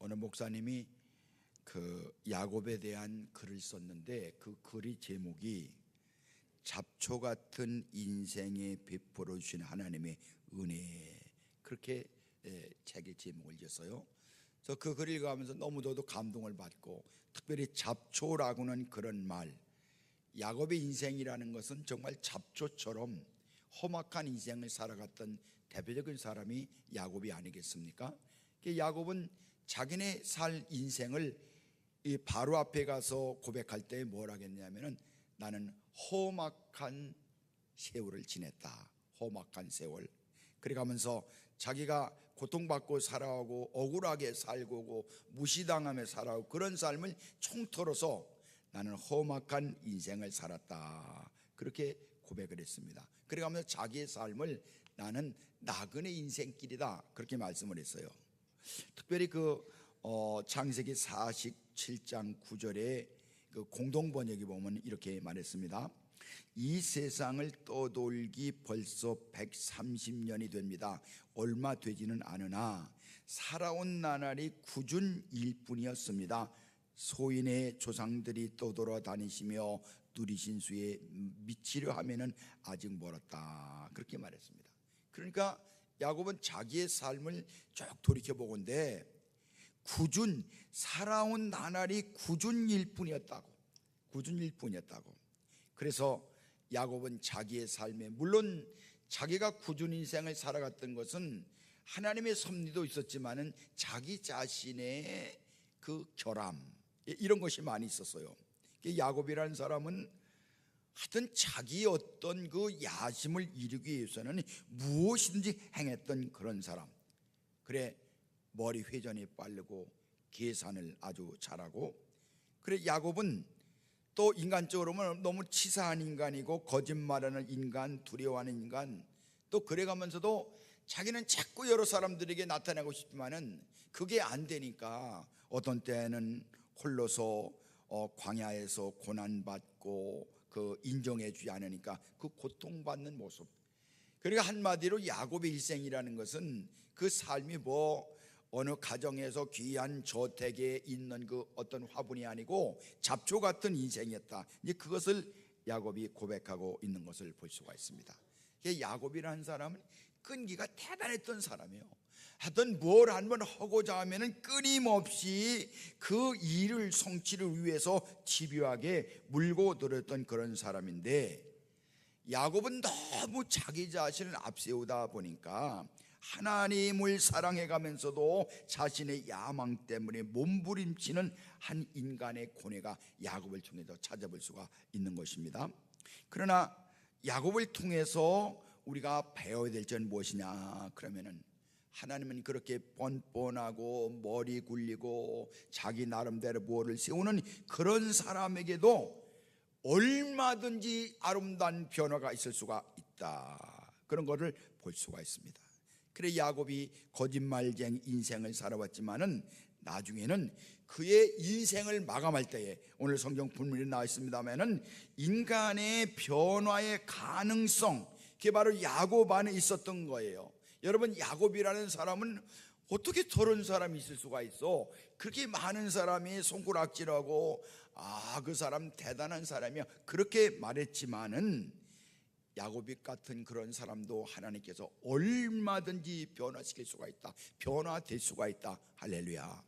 어느 목사님이 그 야곱에 대한 글을 썼는데 그 글의 제목이 잡초 같은 인생에 베풀어 주신 하나님의 은혜, 그렇게 책의 제목을 지었어요. 그래서 그 글을 읽으면서 너무도 감동을 받고, 특별히 잡초라고는 그런 말, 야곱의 인생이라는 것은 정말 잡초처럼 험악한 인생을 살아갔던 대표적인 사람이 야곱이 아니겠습니까? 야곱은 자기네 살 인생을 이 바로 앞에 가서 고백할 때 뭘 하겠냐면은 나는 험악한 세월을 지냈다. 험악한 세월. 그래 가면서 자기가 고통받고 살아오고 억울하게 살고 무시당하며 살아오고 그런 삶을 총털어서 나는 험악한 인생을 살았다, 그렇게 고백을 했습니다. 그래 가면서 자기의 삶을 나는 나그네 인생길이다, 그렇게 말씀을 했어요. 특별히 그 창세기 47장 9절에 그 공동번역에 보면 이렇게 말했습니다. 이 세상을 떠돌기 벌써 130년이 됩니다. 얼마 되지는 않으나 살아온 나날이 꾸준일 뿐이었습니다. 소인의 조상들이 떠돌아다니시며 누리신 수에 미치려 하면은 아직 멀었다, 그렇게 말했습니다. 그러니까 야곱은 자기의 삶을 쭉 돌이켜보건대 살아온 나날이 꾸준일 뿐이었다고. 그래서 야곱은 자기의 삶에, 물론 자기가 꾸준 인생을 살아갔던 것은 하나님의 섭리도 있었지만은 자기 자신의 그 결함, 이런 것이 많이 있었어요. 야곱이라는 사람은 하여튼 자기 어떤 그 야심을 이루기 위해서는 무엇이든지 행했던 그런 사람. 그래, 머리 회전이 빠르고 계산을 아주 잘하고, 그래 야곱은 또 인간적으로 보면 너무 치사한 인간이고 거짓말하는 인간, 두려워하는 인간, 또 그래가면서도 자기는 자꾸 여러 사람들에게 나타내고 싶지만은 그게 안 되니까 어떤 때는 홀로서 광야에서 고난받고 그 인정해주지 않으니까 그 고통받는 모습. 그러니까 한마디로 야곱의 일생이라는 것은 그 삶이 뭐 어느 가정에서 귀한 저택에 있는 그 어떤 화분이 아니고 잡초 같은 인생이었다, 이제 그것을 야곱이 고백하고 있는 것을 볼 수가 있습니다. 야곱이라는 사람은 끈기가 대단했던 사람이에요. 하여튼 뭘 한번 하고자 하면은 끊임없이 그 일을 성취를 위해서 집요하게 물고 들었던 그런 사람인데, 야곱은 너무 자기 자신을 앞세우다 보니까 하나님을 사랑해 가면서도 자신의 야망 때문에 몸부림치는 한 인간의 고뇌가 야곱을 통해서 찾아볼 수가 있는 것입니다. 그러나 야곱을 통해서 우리가 배워야 될 점은 무엇이냐 그러면은, 하나님은 그렇게 뻔뻔하고 머리 굴리고 자기 나름대로 뭐를 세우는 그런 사람에게도 얼마든지 아름다운 변화가 있을 수가 있다, 그런 것을 볼 수가 있습니다. 그래 야곱이 거짓말쟁이 인생을 살아왔지만은 나중에는 그의 인생을 마감할 때에, 오늘 성경 본문에 나와 있습니다만은 인간의 변화의 가능성, 그게 바로 야곱 안에 있었던 거예요. 여러분, 야곱이라는 사람은 어떻게 저런 사람이 있을 수가 있어? 그렇게 많은 사람이 손가락질하고 그 사람 대단한 사람이야, 그렇게 말했지만은 야곱이 같은 그런 사람도 하나님께서 얼마든지 변화시킬 수가 있다, 변화될 수가 있다. 할렐루야.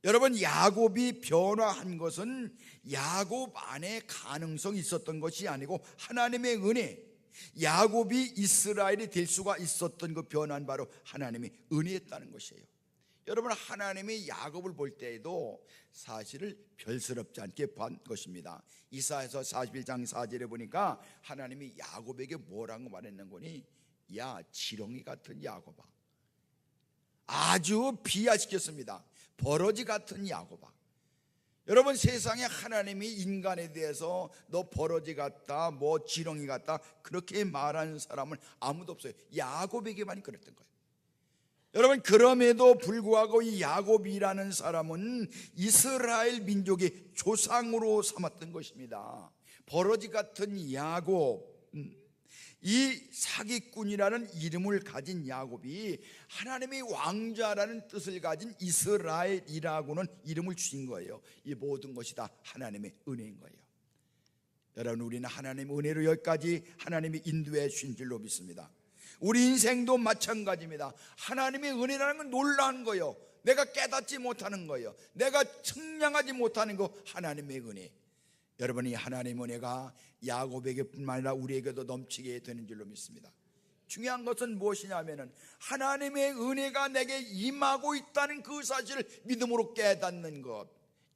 여러분, 야곱이 변화한 것은 야곱 안에 가능성이 있었던 것이 아니고 하나님의 은혜, 야곱이 이스라엘이 될 수가 있었던 그 변화는 바로 하나님의 은혜였다는 것이에요. 여러분, 하나님이 야곱을 볼 때에도 사실을 별스럽지 않게 본 것입니다. 이사야서 41장 4절에 보니까 하나님이 야곱에게 뭐라고 말했는 거니? 야, 지렁이 같은 야곱아. 아주 비하시켰습니다. 버러지 같은 야곱아. 여러분, 세상에 하나님이 인간에 대해서 너 버러지 같다, 뭐 지렁이 같다, 그렇게 말하는 사람은 아무도 없어요. 야곱에게만 그랬던 거예요. 여러분, 그럼에도 불구하고 이 야곱이라는 사람은 이스라엘 민족의 조상으로 삼았던 것입니다. 버러지 같은 야곱, 이 사기꾼이라는 이름을 가진 야곱이 하나님의 왕자라는 뜻을 가진 이스라엘이라고는 이름을 주신 거예요. 이 모든 것이 다 하나님의 은혜인 거예요. 여러분, 우리는 하나님의 은혜로 여기까지 하나님이 인도해 주신 줄로 믿습니다. 우리 인생도 마찬가지입니다. 하나님의 은혜라는 건 놀라운 거예요. 내가 깨닫지 못하는 거예요. 내가 측량하지 못하는 거, 하나님의 은혜. 여러분이 하나님의 은혜가 야곱에게뿐만 아니라 우리에게도 넘치게 되는 줄로 믿습니다. 중요한 것은 무엇이냐면은 하나님의 은혜가 내게 임하고 있다는 그 사실을 믿음으로 깨닫는 것.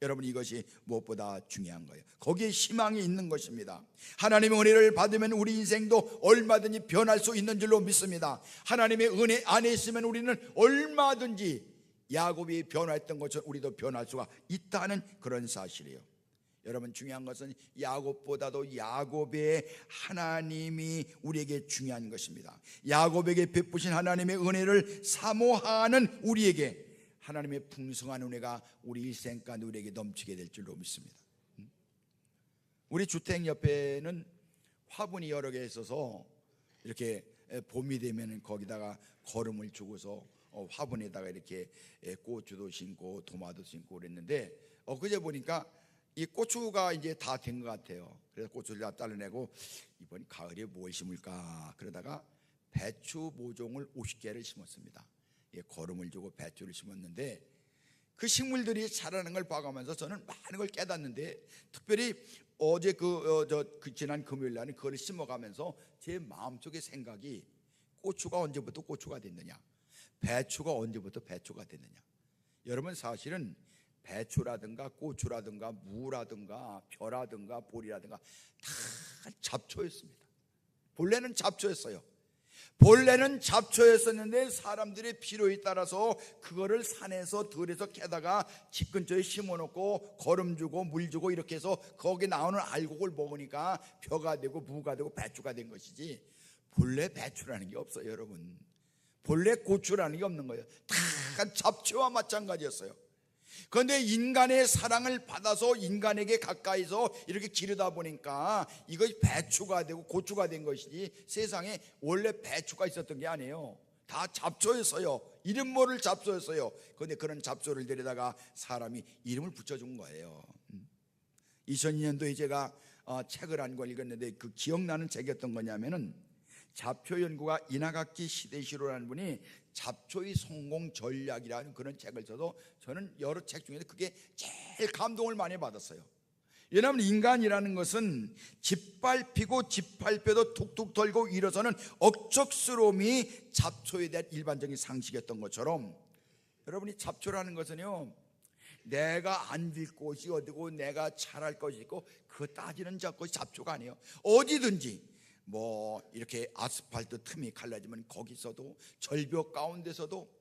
여러분, 이것이 무엇보다 중요한 거예요. 거기에 희망이 있는 것입니다. 하나님의 은혜를 받으면 우리 인생도 얼마든지 변할 수 있는 줄로 믿습니다. 하나님의 은혜 안에 있으면 우리는 얼마든지 야곱이 변화했던 것처럼 우리도 변할 수가 있다는 그런 사실이에요. 여러분, 중요한 것은 야곱보다도 야곱의 하나님이 우리에게 중요한 것입니다. 야곱에게 베푸신 하나님의 은혜를 사모하는 우리에게 하나님의 풍성한 은혜가 우리 일생 가운데 우리에게 넘치게 될 줄로 믿습니다. 우리 주택 옆에는 화분이 여러 개 있어서 이렇게 봄이 되면 거기다가 거름을 주고서 화분에다가 이렇게 고추도 심고 토마토도 심고 그랬는데 그제 보니까 이 고추가 이제 다 된 것 같아요. 그래서 고추를 다 잘라내고 이번 가을에 뭘 심을까 그러다가 배추 모종을 50개를 심었습니다. 거름을 주고 배추를 심었는데 그 식물들이 자라는 걸 봐가면서 저는 많은 걸 깨닫는데, 특별히 어제 지난 금요일 날은 그걸 심어가면서 제 마음속의 생각이 고추가 언제부터 고추가 됐느냐, 배추가 언제부터 배추가 됐느냐. 여러분, 사실은 배추라든가 고추라든가 무라든가 벼라든가 보리라든가 다 잡초였습니다. 본래는 잡초였어요. 본래는 잡초였었는데 사람들의 필요에 따라서 그거를 산에서 들에서 캐다가 집 근처에 심어놓고 거름 주고 물 주고 이렇게 해서 거기 나오는 알곡을 먹으니까 벼가 되고 무가 되고 배추가 된 것이지, 본래 배추라는 게 없어요. 여러분, 본래 고추라는 게 없는 거예요. 다 잡초와 마찬가지였어요. 그런데 인간의 사랑을 받아서 인간에게 가까이서 이렇게 기르다 보니까 이것이 배추가 되고 고추가 된 것이지, 세상에 원래 배추가 있었던 게 아니에요. 다 잡초였어요. 이름 모를 잡초였어요. 그런데 그런 잡초를 데려다가 사람이 이름을 붙여준 거예요. 2002년도에 제가 책을 한 권 읽었는데 그 기억나는 책이 어떤 거냐면은 잡초 연구가 이나가키 시데시로라는 분이 잡초의 성공 전략이라는 그런 책을 써서 저는 여러 책 중에서 그게 제일 감동을 많이 받았어요. 왜냐하면 인간이라는 것은 짓밟히고 짓밟혀도 툭툭 털고 일어서는 억척스러움이 잡초에 대한 일반적인 상식이었던 것처럼, 여러분이 잡초라는 것은요, 내가 앉을 곳이 어디고 내가 잘할 것이 있고 그거 따지는 것이 잡초가 아니에요. 어디든지 이렇게 아스팔트 틈이 갈라지면 거기서도, 절벽 가운데서도.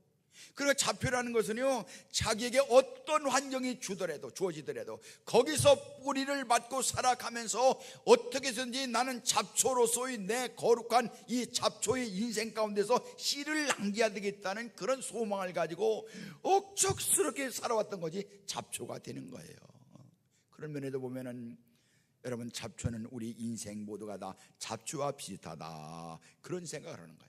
그리고 잡초라는 것은요, 자기에게 어떤 환경이 주어지더라도 거기서 뿌리를 맞고 살아가면서 어떻게 해서든지 나는 잡초로서의 내 거룩한 이 잡초의 인생 가운데서 씨를 남겨야 되겠다는 그런 소망을 가지고 억척스럽게 살아왔던 것이 잡초가 되는 거예요. 그런 면에도 보면은 여러분, 잡초는 우리 인생 모두가 다 잡초와 비슷하다, 그런 생각을 하는 거예요.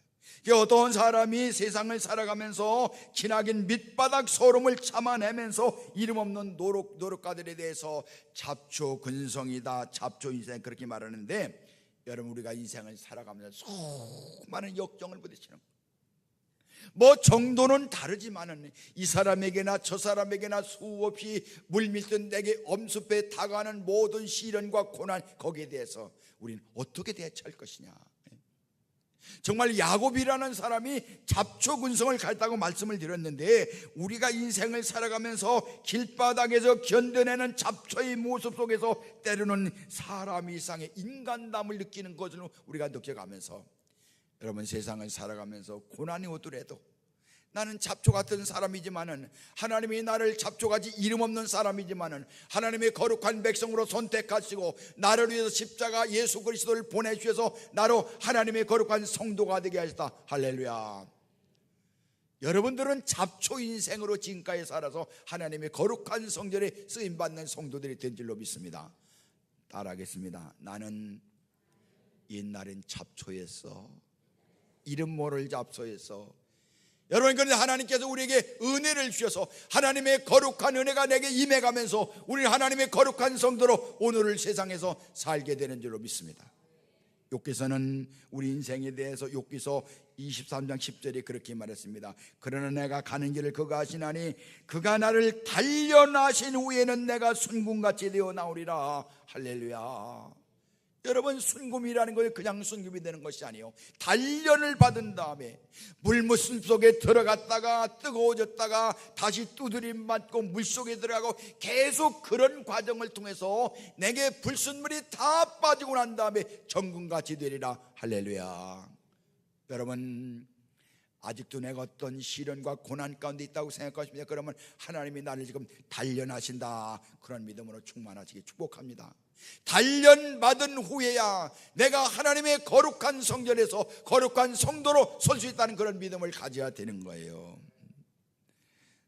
어떤 사람이 세상을 살아가면서 기나긴 밑바닥 소름을 참아내면서 이름 없는 노력가들에 대해서 잡초 근성이다, 잡초 인생, 그렇게 말하는데, 여러분, 우리가 인생을 살아가면서 수많은 역경을 부딪히는 거예요. 정도는 다르지만은 이 사람에게나 저 사람에게나 수없이 물밀듯 내게 엄습해 다가가는 모든 시련과 고난, 거기에 대해서 우리는 어떻게 대처할 것이냐. 정말 야곱이라는 사람이 잡초 근성을 가졌다고 말씀을 드렸는데, 우리가 인생을 살아가면서 길바닥에서 견뎌내는 잡초의 모습 속에서 때로는 사람 이상의 인간담을 느끼는 것을 우리가 느껴가면서, 여러분, 세상을 살아가면서 고난이 오더라도 나는 잡초 같은 사람이지만은, 하나님이 나를 잡초같이 이름 없는 사람이지만은 하나님의 거룩한 백성으로 선택하시고 나를 위해서 십자가 예수 그리스도를 보내주셔서 나로 하나님의 거룩한 성도가 되게 하셨다. 할렐루야. 여러분들은 잡초 인생으로 지금까지 살아서 하나님의 거룩한 성전에 쓰임받는 성도들이 된 줄로 믿습니다. 따라하겠습니다. 나는 옛날엔 잡초였어. 이름 모를 잡초였어. 여러분, 그런데 하나님께서 우리에게 은혜를 주셔서 하나님의 거룩한 은혜가 내게 임해가면서 우리는 하나님의 거룩한 성도로 오늘을 세상에서 살게 되는 줄로 믿습니다. 욥기서는 우리 인생에 대해서 욥기서 23장 10절에 그렇게 말했습니다. 그러나 내가 가는 길을 그가 아시나니 그가 나를 단련하신 후에는 내가 순금같이 되어 나오리라. 할렐루야. 여러분, 순금이라는 것이 그냥 순금이 되는 것이 아니에요. 단련을 받은 다음에 물무슨 속에 들어갔다가 뜨거워졌다가 다시 두드림 맞고 물속에 들어가고 계속 그런 과정을 통해서 내게 불순물이 다 빠지고 난 다음에 정금같이 되리라. 할렐루야. 여러분, 아직도 내가 어떤 시련과 고난 가운데 있다고 생각하십니까? 그러면 하나님이 나를 지금 단련하신다, 그런 믿음으로 충만하시기 축복합니다. 단련받은 후에야 내가 하나님의 거룩한 성전에서 거룩한 성도로 설 수 있다는 그런 믿음을 가져야 되는 거예요.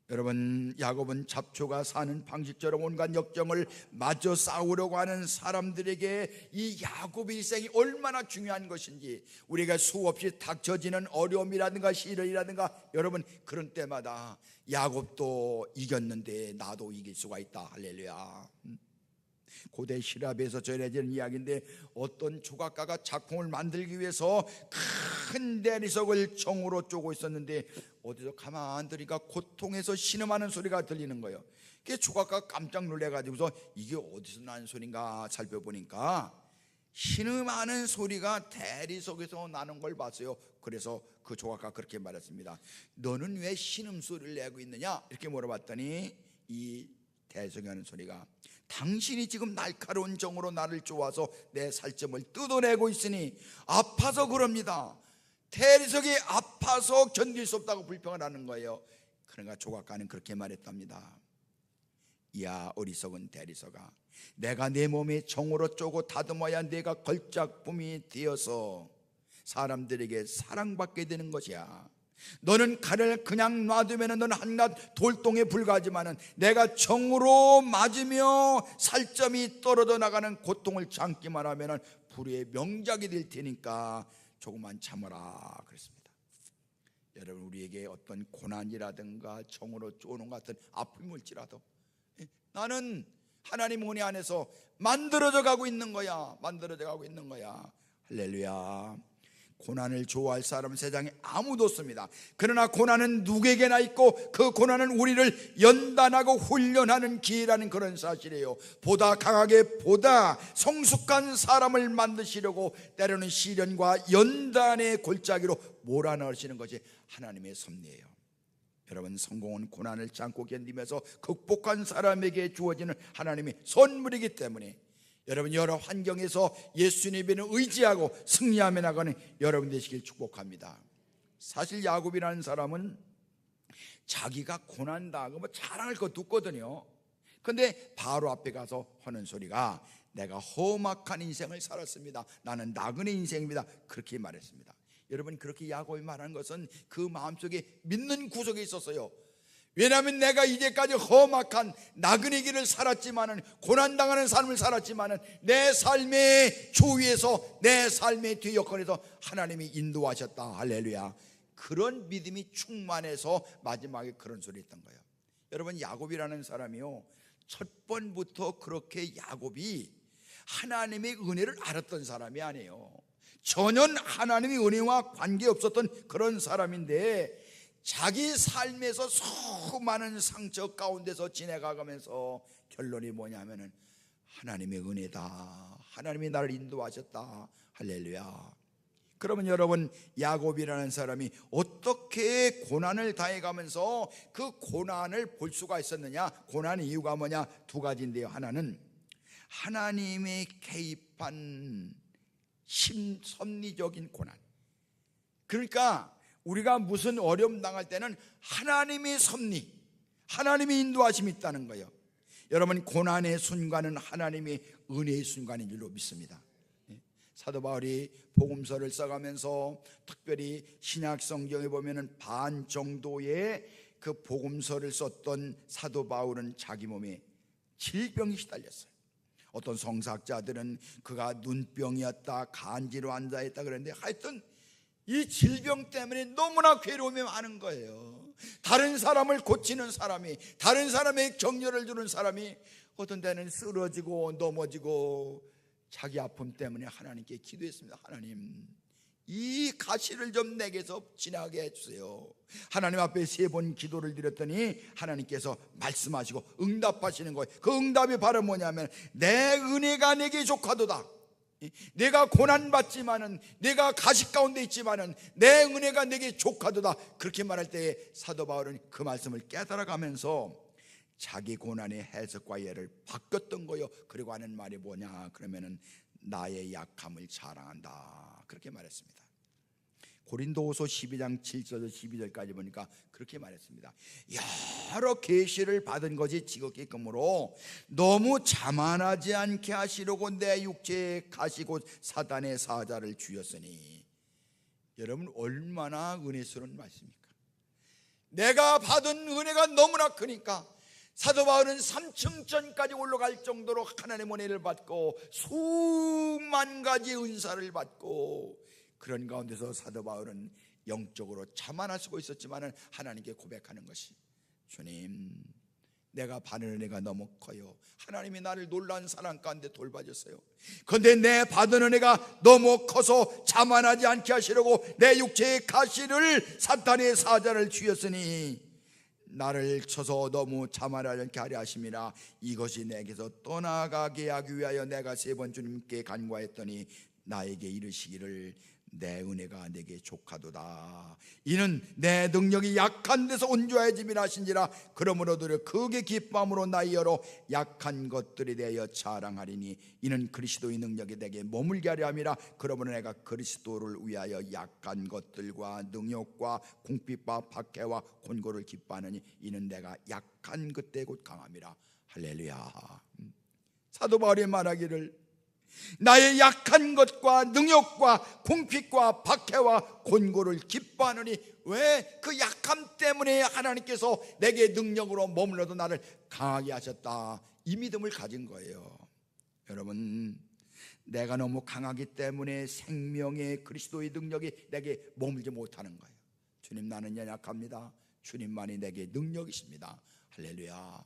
여러분, 야곱은 잡초가 사는 방식처럼 온갖 역정을 마저 싸우려고 하는 사람들에게 이 야곱의 일생이 얼마나 중요한 것인지, 우리가 수없이 닥쳐지는 어려움이라든가 시련이라든가, 여러분, 그런 때마다 야곱도 이겼는데 나도 이길 수가 있다. 할렐루야. 고대 시랍에서 전해지는 이야기인데, 어떤 조각가가 작품을 만들기 위해서 큰 대리석을 정으로 쪼고 있었는데 어디서 가만 들으니까 고통에서 신음하는 소리가 들리는 거예요. 그게 조각가가 깜짝 놀래가지고서 이게 어디서 나는 소리인가 살펴보니까 신음하는 소리가 대리석에서 나는 걸 봤어요. 그래서 그 조각가가 그렇게 말했습니다. 너는 왜 신음소리를 내고 있느냐? 이렇게 물어봤더니 이 대리석이 하는 소리가, 당신이 지금 날카로운 정으로 나를 쪼아서 내 살점을 뜯어내고 있으니 아파서 그럽니다. 대리석이 아파서 견딜 수 없다고 불평을 하는 거예요. 그러니까 조각가는 그렇게 말했답니다. 야, 어리석은 대리석아, 내가 내 몸에 정으로 쪼고 다듬어야 내가 걸작품이 되어서 사람들에게 사랑받게 되는 것이야. 너는 칼을 그냥 놔두면 너는 한낱 돌덩이에 불과하지만은 내가 정으로 맞으며 살점이 떨어져 나가는 고통을 참기만 하면은 불의 명작이 될 테니까 조금만 참아라 그랬습니다. 여러분, 우리에게 어떤 고난이라든가 정으로 쪼는 것 같은 아픔이 올지라도 나는 하나님 은혜 안에서 만들어져 가고 있는 거야. 만들어져 가고 있는 거야. 할렐루야. 고난을 좋아할 사람은 세상에 아무도 없습니다. 그러나 고난은 누구에게나 있고 그 고난은 우리를 연단하고 훈련하는 기회라는 그런 사실이에요. 보다 강하게 보다 성숙한 사람을 만드시려고 때로는 시련과 연단의 골짜기로 몰아넣으시는 것이 하나님의 섭리예요. 여러분, 성공은 고난을 참고 견디면서 극복한 사람에게 주어지는 하나님의 선물이기 때문에 여러분, 여러 환경에서 예수님을 의지하고 승리하며 나가는 여러분 되시길 축복합니다. 사실 야곱이라는 사람은 자기가 고난당하고 자랑할 것도 없거든요. 그런데 바로 앞에 가서 하는 소리가, 내가 험악한 인생을 살았습니다. 나는 나그네 인생입니다. 그렇게 말했습니다. 여러분, 그렇게 야곱이 말하는 것은 그 마음속에 믿는 구석에 있었어요. 왜냐하면 내가 이제까지 험악한 나그네 길을 살았지만은, 고난당하는 삶을 살았지만은 내 삶의 주위에서, 내 삶의 뒤 여건에서 하나님이 인도하셨다. 할렐루야. 그런 믿음이 충만해서 마지막에 그런 소리 했던 거예요. 여러분, 야곱이라는 사람이요, 첫 번부터 그렇게 야곱이 하나님의 은혜를 알았던 사람이 아니에요. 전혀 하나님의 은혜와 관계없었던 그런 사람인데, 자기 삶에서 수많은 상처 가운데서 지내가면서 결론이 뭐냐면은 하나님의 은혜다. 하나님이 나를 인도하셨다. 할렐루야. 그러면 여러분, 야곱이라는 사람이 어떻게 고난을 당해가면서 그 고난을 볼 수가 있었느냐? 고난의 이유가 뭐냐? 두 가지인데요. 하나는 하나님의 개입한 섭리적인 고난. 그러니까 우리가 무슨 어려움 당할 때는 하나님의 섭리, 하나님의 인도하심이 있다는 거예요. 여러분, 고난의 순간은 하나님의 은혜의 순간인 줄로 믿습니다. 사도 바울이 복음서를 써가면서 특별히 신약 성경에 보면은 반 정도의 그 복음서를 썼던 사도 바울은 자기 몸에 질병이 시달렸어요. 어떤 성사학자들은 그가 눈병이었다, 간지로 앉아있다 그랬는데, 하여튼 이 질병 때문에 너무나 괴로움이 많은 거예요. 다른 사람을 고치는 사람이, 다른 사람의 격려를 주는 사람이 어떤 때는 쓰러지고 넘어지고, 자기 아픔 때문에 하나님께 기도했습니다. 하나님, 이 가시를 좀 내게서 지나게 해주세요. 하나님 앞에 3번 기도를 드렸더니 하나님께서 말씀하시고 응답하시는 거예요. 그 응답이 바로 뭐냐면, 내 은혜가 내게 족하도다. 내가 고난받지만은, 내가 가시 가운데 있지만은 내 은혜가 내게 족하도다. 그렇게 말할 때에 사도 바울은 그 말씀을 깨달아가면서 자기 고난의 해석과 이해를 바꿨던 거예요. 그리고 하는 말이 뭐냐 그러면은, 나의 약함을 자랑한다, 그렇게 말했습니다. 고린도후서 12장 7절 12절까지 보니까 그렇게 말했습니다. 여러 계시를 받은 것이 지극히 그러므로 너무 자만하지 않게 하시려고 내 육체에 가시고 사단의 사자를 주였으니. 여러분, 얼마나 은혜스러운 말씀입니까? 내가 받은 은혜가 너무나 크니까 사도 바울은 3층전까지 올라갈 정도로 하나님의 은혜를 받고 수만 가지 은사를 받고, 그런 가운데서 사도 바울은 영적으로 자만할 수가 있었지만 하나님께 고백하는 것이, 주님, 내가 받은 은혜가 너무 커요. 하나님이 나를 놀라운 사랑 가운데 돌봐줬어요. 그런데 내 받은 은혜가 너무 커서 자만하지 않게 하시려고 내 육체의 가시를, 사탄의 사자를 주였으니 나를 쳐서 너무 자만하지 않게 하려 하심이라. 이것이 내게서 떠나가게 하기 위하여 내가 3번 주님께 간구하였더니 나에게 이르시기를, 내 은혜가 내게 족하도다. 이는 내 능력이 약한 데서 온전해짐이라 하신지라. 그러므로도 크게 기쁨으로 나의 여러 약한 것들에 대하여 자랑하리니 이는 그리스도의 능력이 내게 머물게 하려 함이라. 그러므로 내가 그리스도를 위하여 약한 것들과 능력과 궁핍과 박해와 곤고를 기뻐하느니 이는 내가 약한 그때 곧 강함이라. 할렐루야. 사도 바울이 말하기를, 나의 약한 것과 능력과 궁핍과 박해와 곤고를 기뻐하느니, 왜? 그 약함 때문에 하나님께서 내게 능력으로 머물러도 나를 강하게 하셨다, 이 믿음을 가진 거예요. 여러분, 내가 너무 강하기 때문에 생명의 그리스도의 능력이 내게 머물지 못하는 거예요. 주님, 나는 연약합니다. 주님만이 내게 능력이십니다. 할렐루야.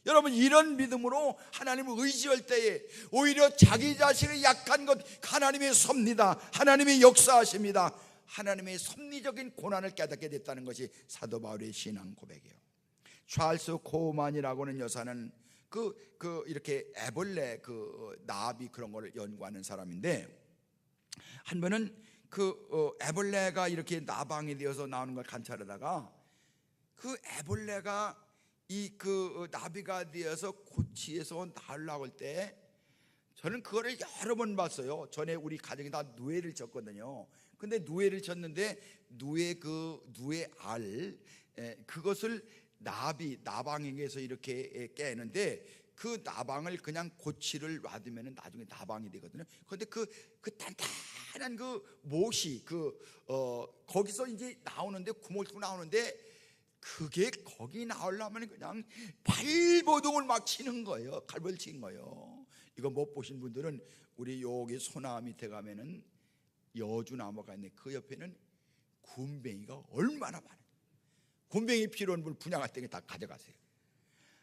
여러분, 이런 믿음으로 하나님을 의지할 때에 오히려 자기 자신의 약한 것 하나님의 섭니다. 하나님의 역사하십니다. 하나님의 섭리적인 고난을 깨닫게 됐다는 것이 사도 바울의 신앙 고백이에요. 찰스 코우만이라고는 여사는 이렇게 애벌레 나비 그런 거를 연구하는 사람인데, 한 번은 애벌레가 이렇게 나방이 되어서 나오는 걸 관찰하다가 그 애벌레가 나비가 되어서 고치에서 나오려고 할 때, 저는 그거를 여러 번 봤어요. 전에 우리 가정이 다 누에를 쳤거든요. 근데 누에를 쳤는데 누에 알, 그것을 나방에게서 이렇게 깨는데, 그 나방을 그냥 고치를 놔두면 나중에 나방이 되거든요. 그런데 그 단단한 못이 거기서 이제 나오는데, 구멍을 뚫고 나오는데, 그게 거기 나오려면 그냥 발버둥을 막 치는 거예요. 갈벌 치는 거예요. 이거 못 보신 분들은 우리 여기 소나무 밑에 가면은 여주나무가 있는데 그 옆에는 군뱅이가 얼마나 많아요. 군뱅이 필요한 분 분양할 때 다 가져가세요.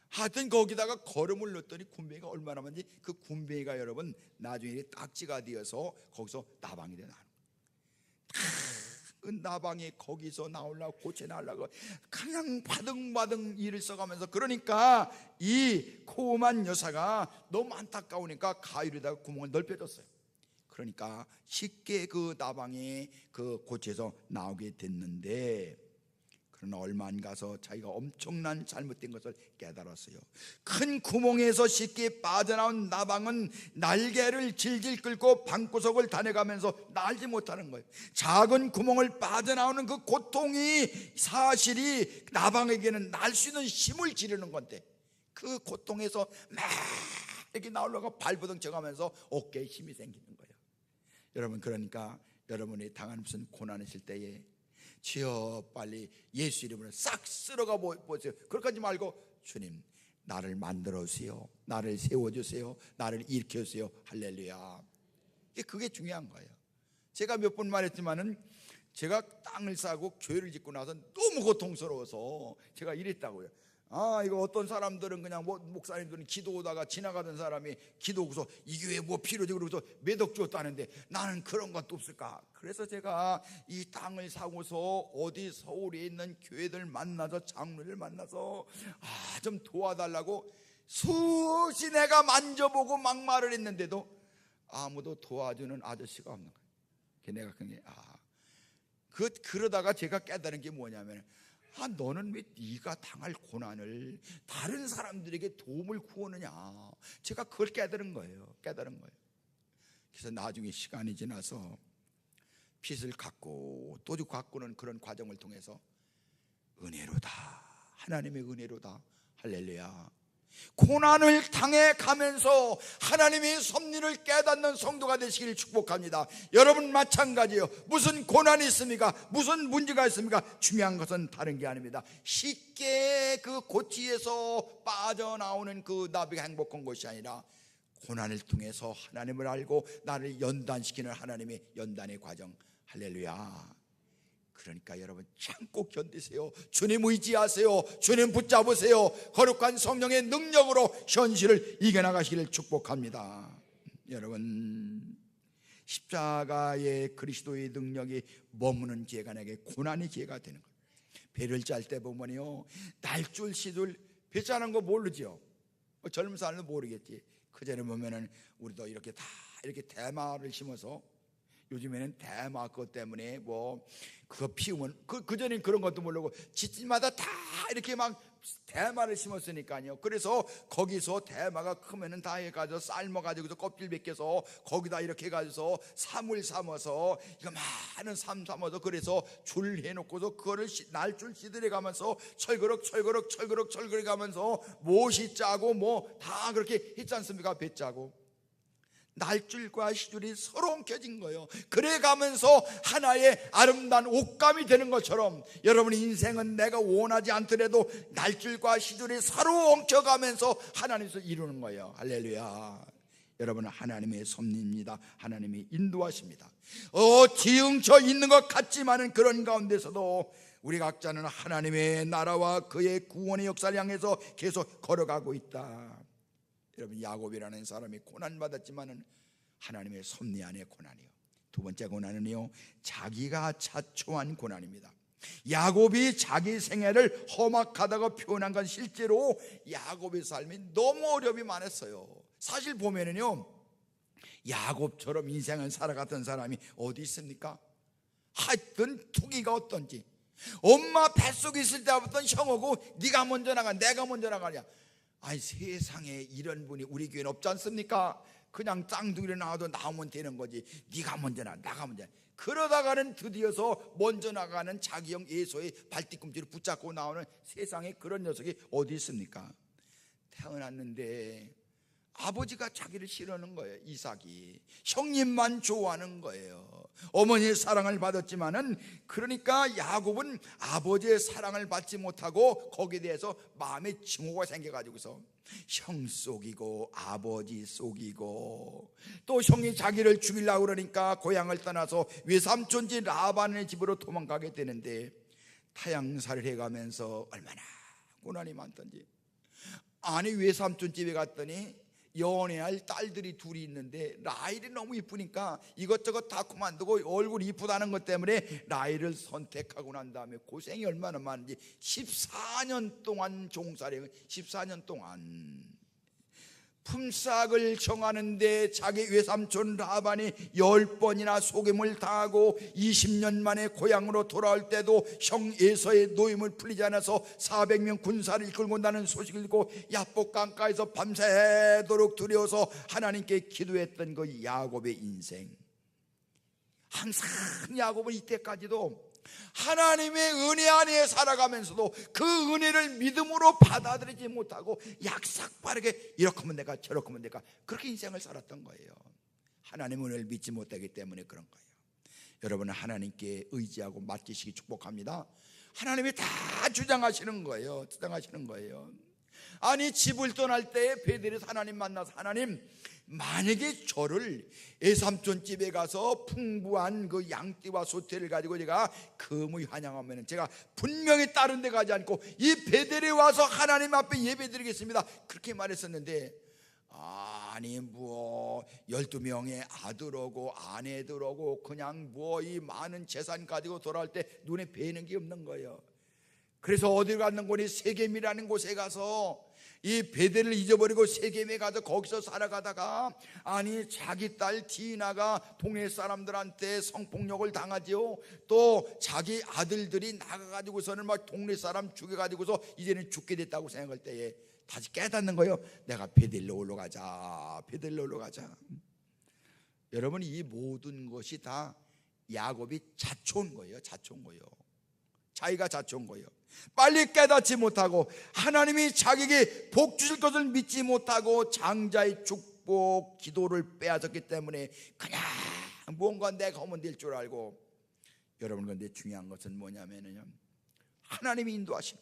하여튼 거기다가 거름을 넣었더니 군뱅이가 얼마나 많은지, 그 군뱅이가 여러분 나중에 딱지가 되어서 거기서 나방이 되어 나는 거예요. 그 나방이 거기서 나오려고 고쳐 나오려고 그냥 바등바등 일을 써가면서, 그러니까 이 코우만 여사가 너무 안타까우니까 가위로다가 구멍을 넓혀줬어요. 그러니까 쉽게 그 나방이 고쳐서 나오게 됐는데, 그러나 얼마 안 가서 자기가 엄청난 잘못된 것을 깨달았어요. 큰 구멍에서 쉽게 빠져나온 나방은 날개를 질질 끌고 방구석을 다녀가면서 날지 못하는 거예요. 작은 구멍을 빠져나오는 그 고통이 사실이 나방에게는 날 수 있는 힘을 지르는 건데, 그 고통에서 막 이렇게 나오려고 발버둥 쳐가면서 어깨에 힘이 생기는 거예요. 여러분, 그러니까 여러분이 당하는 무슨 고난이실 때에 주여 빨리 예수 이름으로 싹 쓸어가 보세요. 그렇게 하지 말고, 주님, 나를 만들어 주세요, 나를 세워주세요, 나를 일으켜주세요. 할렐루야. 그게 중요한 거예요. 제가 몇 번 말했지만은 제가 땅을 사고 교회를 짓고 나서 너무 고통스러워서 제가 이랬다고요. 이거 어떤 사람들은 그냥 목사님들은 기도하다가 지나가던 사람이 기도하고서 이 교회 뭐 필요지 그러고서 몇억 줬다는데 나는 그런 것도 없을까. 그래서 제가 이 땅을 사고서 어디 서울에 있는 교회들 만나서 장로를 만나서 좀 도와달라고 수시 내가 만져보고 막말을 했는데도 아무도 도와주는 아저씨가 없는 거예요. 내가 그러다가 제가 깨달은 게 뭐냐면 너는 왜 네가 당할 고난을 다른 사람들에게 도움을 구하느냐. 제가 그걸 깨달은 거예요. 그래서 나중에 시간이 지나서 빚을 갚고 또 갚고는 그런 과정을 통해서 은혜로다, 하나님의 은혜로다. 할렐루야. 고난을 당해 가면서 하나님의 섭리를 깨닫는 성도가 되시길 축복합니다. 여러분 마찬가지예요. 무슨 고난이 있습니까? 무슨 문제가 있습니까? 중요한 것은 다른 게 아닙니다. 쉽게 그 고치에서 빠져나오는 그 나비가 행복한 것이 아니라 고난을 통해서 하나님을 알고 나를 연단시키는 하나님의 연단의 과정. 할렐루야. 그러니까 여러분 참고 견디세요. 주님 의지하세요. 주님 붙잡으세요. 거룩한 성령의 능력으로 현실을 이겨나가시기를 축복합니다. 여러분 십자가의 그리스도의 능력이 머무는 지혜가 내게 고난의 지혜가 되는 거예요. 배를 짤 때 보면요, 날줄 시줄 배 짜는 거 모르죠. 젊은 사람은 모르겠지. 그전에 보면은 우리도 이렇게 다 이렇게 대마를 심어서, 요즘에는 대마 그것 때문에 뭐 그거 피우면 그전엔 그런 것도 모르고 집집마다 다 이렇게 막 대마를 심었으니까요. 그래서 거기서 대마가 크면은 다 해가지고 삶아가지고 껍질 벗겨서 거기다 이렇게 해가지고 삼을 삼아서 이거 많은 삼 삼아서 그래서 줄 해놓고서 그거를 날줄 시들해 가면서 철그럭 가면서 못이 짜고 뭐 다 그렇게 했지 않습니까? 배 짜고 날줄과 시줄이 서로 엉켜진 거예요. 그래 가면서 하나의 아름다운 옷감이 되는 것처럼 여러분의 인생은 내가 원하지 않더라도 날줄과 시줄이 서로 엉켜가면서 하나님께서 이루는 거예요. 할렐루야. 여러분은 하나님의 섭리입니다. 하나님의 인도하십니다. 뒤엉쳐 있는 것 같지만은 그런 가운데서도 우리 각자는 하나님의 나라와 그의 구원의 역사를 향해서 계속 걸어가고 있다. 여러분 야곱이라는 사람이 고난받았지만은 하나님의 섭리 안의 고난이요. 두 번째 고난은요, 자기가 자초한 고난입니다. 야곱이 자기 생애를 험악하다고 표현한 건 실제로 야곱의 삶이 너무 어려움이 많았어요. 사실 보면은요, 야곱처럼 인생을 살아갔던 사람이 어디 있습니까? 하여튼 투기가 어떤지, 엄마 뱃속에 있을 때부터 형하고 네가 먼저 나가 내가 먼저 나가냐. 아니 세상에 이런 분이 우리 교회는 없지 않습니까? 그냥 쌍둥이로 나와도 나오면 되는 거지. 네가 먼저 나가 나가 먼저. 그러다가는 드디어서 먼저 나가는 자기 형 에서의 발뒤꿈치를 붙잡고 나오는 세상에 그런 녀석이 어디 있습니까? 태어났는데 아버지가 자기를 싫어하는 거예요. 이삭이 형님만 좋아하는 거예요. 어머니의 사랑을 받았지만은, 그러니까 야곱은 아버지의 사랑을 받지 못하고 거기에 대해서 마음에 증오가 생겨가지고서 형 속이고 아버지 속이고, 또 형이 자기를 죽이려고 그러니까 고향을 떠나서 외삼촌 집 라반의 집으로 도망가게 되는데, 타향살을 해가면서 얼마나 고난이 많던지. 아니 외삼촌 집에 갔더니 연애할 딸들이 둘이 있는데 라헬이 너무 이쁘니까 이것저것 다 그만두고 얼굴이 이쁘다는 것 때문에 라헬을 선택하고 난 다음에 고생이 얼마나 많은지 14년 동안 종살이, 14년 동안 품삯을 정하는데 자기 외삼촌 라반이 10번이나 속임을 당하고 20년 만에 고향으로 돌아올 때도 형 에서의 노임을 풀리지 않아서 400명 군사를 이끌고 온다는 소식을 듣고 야복 강가에서 밤새도록 두려워서 하나님께 기도했던 그 야곱의 인생. 항상 야곱은 이때까지도 하나님의 은혜 안에 살아가면서도 그 은혜를 믿음으로 받아들이지 못하고 약삭빠르게 이렇게 하면 내가 저렇게 하면 내가 그렇게 인생을 살았던 거예요. 하나님의 은혜를 믿지 못하기 때문에 그런 거예요. 여러분은 하나님께 의지하고 맡기시기 축복합니다. 하나님이 다 주장하시는 거예요. 주장하시는 거예요. 아니 집을 떠날 때 베델에서 하나님 만나서 하나님 만약에 저를 애삼촌 집에 가서 풍부한 그 양띠와 소태를 가지고 제가 금을 환영하면 제가 분명히 다른 데 가지 않고 이 베델에 와서 하나님 앞에 예배드리겠습니다 그렇게 말했었는데 아니 뭐 12명의 아들 오고 아내들 오고 그냥 뭐 이 많은 재산 가지고 돌아올 때 눈에 뵈는 게 없는 거예요. 그래서 어디 갔는 거니 세겜이라는 곳에 가서 이 베델을 잊어버리고 세겜에 가서 거기서 살아가다가 아니 자기 딸 디나가 동네 사람들한테 성폭력을 당하지요. 또 자기 아들들이 나가가지고서는 막 동네 사람 죽여가지고서 이제는 죽게 됐다고 생각할 때에 다시 깨닫는 거예요. 내가 베델로 올라가자, 베델로 올라가자. 여러분 이 모든 것이 다 야곱이 자초한 거예요. 자초한 거예요. 자기가 자초한 거예요. 빨리 깨닫지 못하고 하나님이 자기에게 복 주실 것을 믿지 못하고 장자의 축복 기도를 빼앗았기 때문에 그냥 뭔가 내가 하면 될 줄 알고. 여러분 그런데 중요한 것은 뭐냐면요, 하나님이 인도하신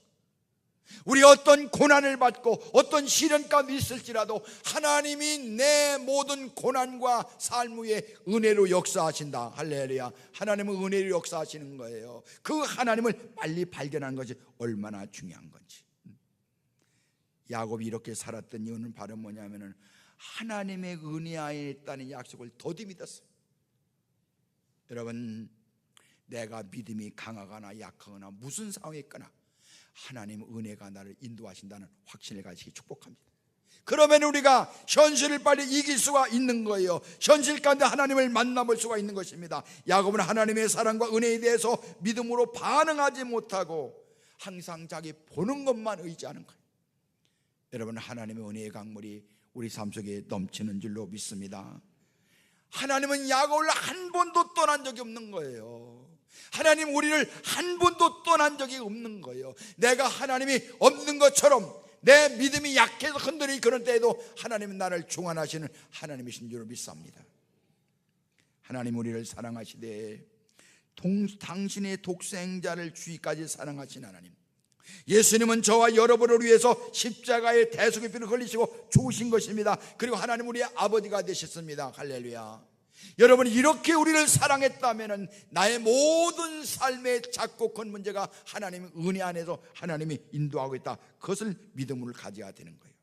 우리 어떤 고난을 받고 어떤 시련 가운데 있을지라도 하나님이 내 모든 고난과 삶 위에 은혜로 역사하신다. 할렐루야. 하나님은 은혜로 역사하시는 거예요. 그 하나님을 빨리 발견하는 것이 얼마나 중요한 건지. 야곱이 이렇게 살았던 이유는 바로 뭐냐면은 하나님의 은혜 안에 있다는 약속을 더디 믿었어요. 여러분 내가 믿음이 강하거나 약하거나 무슨 상황에 있거나 하나님 은혜가 나를 인도하신다는 확신을 가지기 축복합니다. 그러면 우리가 현실을 빨리 이길 수가 있는 거예요. 현실 가운데 하나님을 만나볼 수가 있는 것입니다. 야곱은 하나님의 사랑과 은혜에 대해서 믿음으로 반응하지 못하고 항상 자기 보는 것만 의지하는 거예요. 여러분 하나님의 은혜의 강물이 우리 삶 속에 넘치는 줄로 믿습니다. 하나님은 야곱을 한 번도 떠난 적이 없는 거예요. 하나님 우리를 한 번도 떠난 적이 없는 거예요. 내가 하나님이 없는 것처럼 내 믿음이 약해서 흔들리 그런 때에도 하나님은 나를 중환하시는 하나님이신 줄 믿습니다. 하나님 우리를 사랑하시되 당신의 독생자를 주기까지 사랑하신 하나님, 예수님은 저와 여러분을 위해서 십자가의 대속의 피를 흘리시고 죽으신 것입니다. 그리고 하나님 우리의 아버지가 되셨습니다. 할렐루야. 여러분 이렇게 우리를 사랑했다면 나의 모든 삶의 작고 큰 문제가 하나님의 은혜 안에서 하나님이 인도하고 있다. 그것을 믿음으로 가져야 되는 거예요.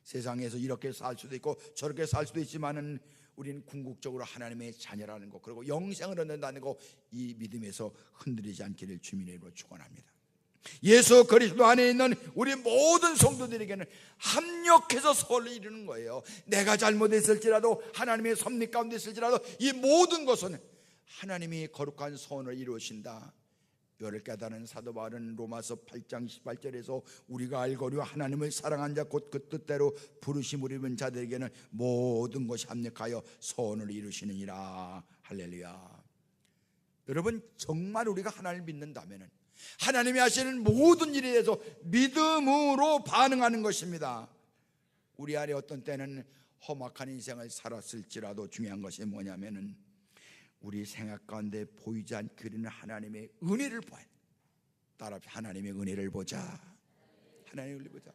세상에서 이렇게 살 수도 있고 저렇게 살 수도 있지만은 우리는 궁극적으로 하나님의 자녀라는 것, 그리고 영생을 얻는다는 것, 이 믿음에서 흔들리지 않기를 주님의 이름으로 축원합니다. 예수 그리스도 안에 있는 우리 모든 성도들에게는 합력해서 선을 이루는 거예요. 내가 잘못했을지라도 하나님의 섭리 가운데 있을지라도 이 모든 것은 하나님이 거룩한 선을 이루신다. 이를 깨달은 사도 바울은 로마서 8장 18절에서 우리가 알거니와 하나님을 사랑한 자 곧 그 뜻대로 부르심을 입은 자들에게는 모든 것이 합력하여 선을 이루시느니라. 할렐루야. 여러분 정말 우리가 하나님을 믿는다면 하나님이 하시는 모든 일에 대해서 믿음으로 반응하는 것입니다. 우리 안에 어떤 때는 험악한 인생을 살았을지라도 중요한 것이 뭐냐면은 우리 생각 가운데 보이지 않기는 하나님의 은혜를 봐야 돼. 따라 하나님의 은혜를 보자. 하나님의 은혜를 보자.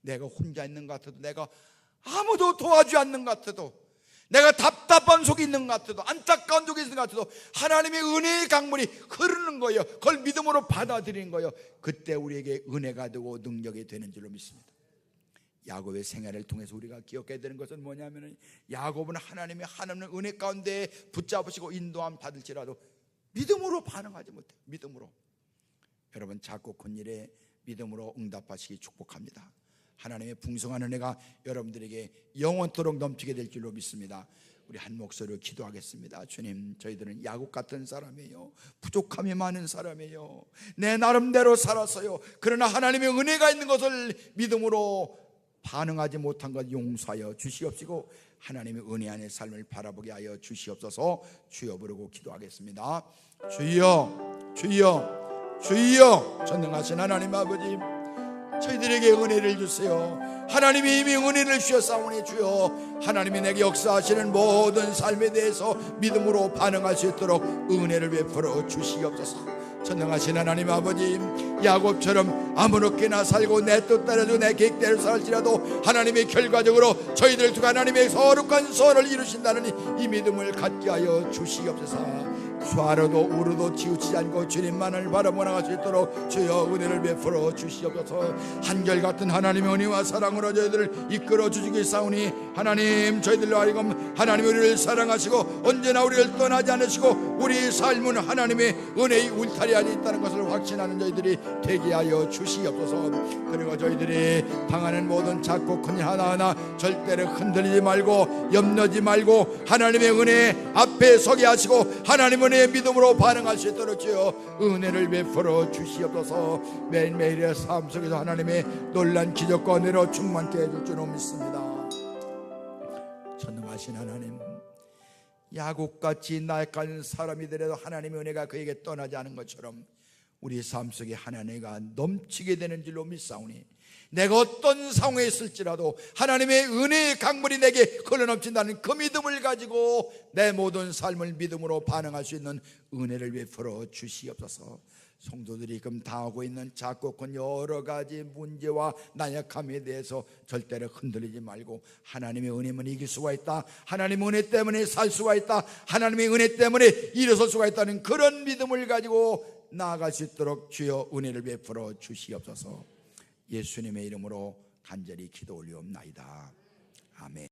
내가 혼자 있는 것 같아도, 내가 아무도 도와주지 않는 것 같아도, 내가 답답한 속에 있는 것 같아도, 안타까운 속에 있는 것 같아도 하나님의 은혜의 강물이 흐르는 거예요. 그걸 믿음으로 받아들이는 거예요. 그때 우리에게 은혜가 되고 능력이 되는 줄로 믿습니다. 야곱의 생애를 통해서 우리가 기억해야 되는 것은 뭐냐면, 야곱은 하나님의 은혜 가운데 붙잡으시고 인도함 받을지라도 믿음으로 반응하지 못해요. 믿음으로. 여러분 작고 큰 일에 믿음으로 응답하시기 축복합니다. 하나님의 풍성한 은혜가 여러분들에게 영원토록 넘치게 될 줄로 믿습니다. 우리 한 목소리로 기도하겠습니다. 주님, 저희들은 야곱 같은 사람이에요. 부족함이 많은 사람이에요. 내 나름대로 살았어요. 그러나 하나님의 은혜가 있는 것을 믿음으로 반응하지 못한 것 용서하여 주시옵시고 하나님의 은혜 안의 삶을 바라보게 하여 주시옵소서. 주여 부르고 기도하겠습니다. 주여, 주여, 주여. 전능하신 하나님 아버지, 저희들에게 은혜를 주세요. 하나님이 이미 은혜를 주셨사오니 주여, 하나님이 내게 역사하시는 모든 삶에 대해서 믿음으로 반응할 수 있도록 은혜를 베풀어 주시옵소서. 전능하신 하나님 아버지, 야곱처럼 아무렇게나 살고 내 뜻대로 내 계획대로 살지라도 하나님의 결과적으로 저희들 두 하나님의 거룩한 소원을 이루신다는 이 믿음을 갖게 하여 주시옵소서. 수하루도 우르도 치우치지 않고 주님만을 바라보아 나갈 수 있도록 주여 은혜를 베풀어 주시옵소서. 한결같은 하나님의 은혜와 사랑으로 저희들을 이끌어 주시기 싸우니 하나님, 저희들로 하여금 하나님 우리를 사랑하시고 언제나 우리를 떠나지 않으시고 우리 삶은 하나님의 은혜의 울타리 안에 있다는 것을 확신하는 저희들이 되게 하여 주시옵소서. 그리고 저희들이 당하는 모든 작고 큰 일 하나하나 절대로 흔들리지 말고 염려지 말고 하나님의 은혜 앞에 서게 하시고 하나님 은혜의 믿음으로 반응할 수 있도록 주여 은혜를 베풀어 주시옵소서. 매일매일의 삶 속에서 하나님의 놀란 기적과 은혜로 충만케 해줄 줄 믿습니다. 전능하신 하나님, 야곱같이 나약한 사람이더라도 하나님의 은혜가 그에게 떠나지 않은 것처럼 우리 삶 속에 하나님과 넘치게 되는 줄로 믿사오니 내가 어떤 상황에 있을지라도 하나님의 은혜의 강물이 내게 흘러넘친다는 그 믿음을 가지고 내 모든 삶을 믿음으로 반응할 수 있는 은혜를 베풀어 주시옵소서. 성도들이 지금 당하고 있는 작고 큰 여러 가지 문제와 나약함에 대해서 절대로 흔들리지 말고 하나님의 은혜면 이길 수가 있다, 하나님의 은혜 때문에 살 수가 있다, 하나님의 은혜 때문에 일어설 수가 있다는 그런 믿음을 가지고 나아갈 수 있도록 주여 은혜를 베풀어 주시옵소서. 예수님의 이름으로 간절히 기도 올리옵나이다. 아멘.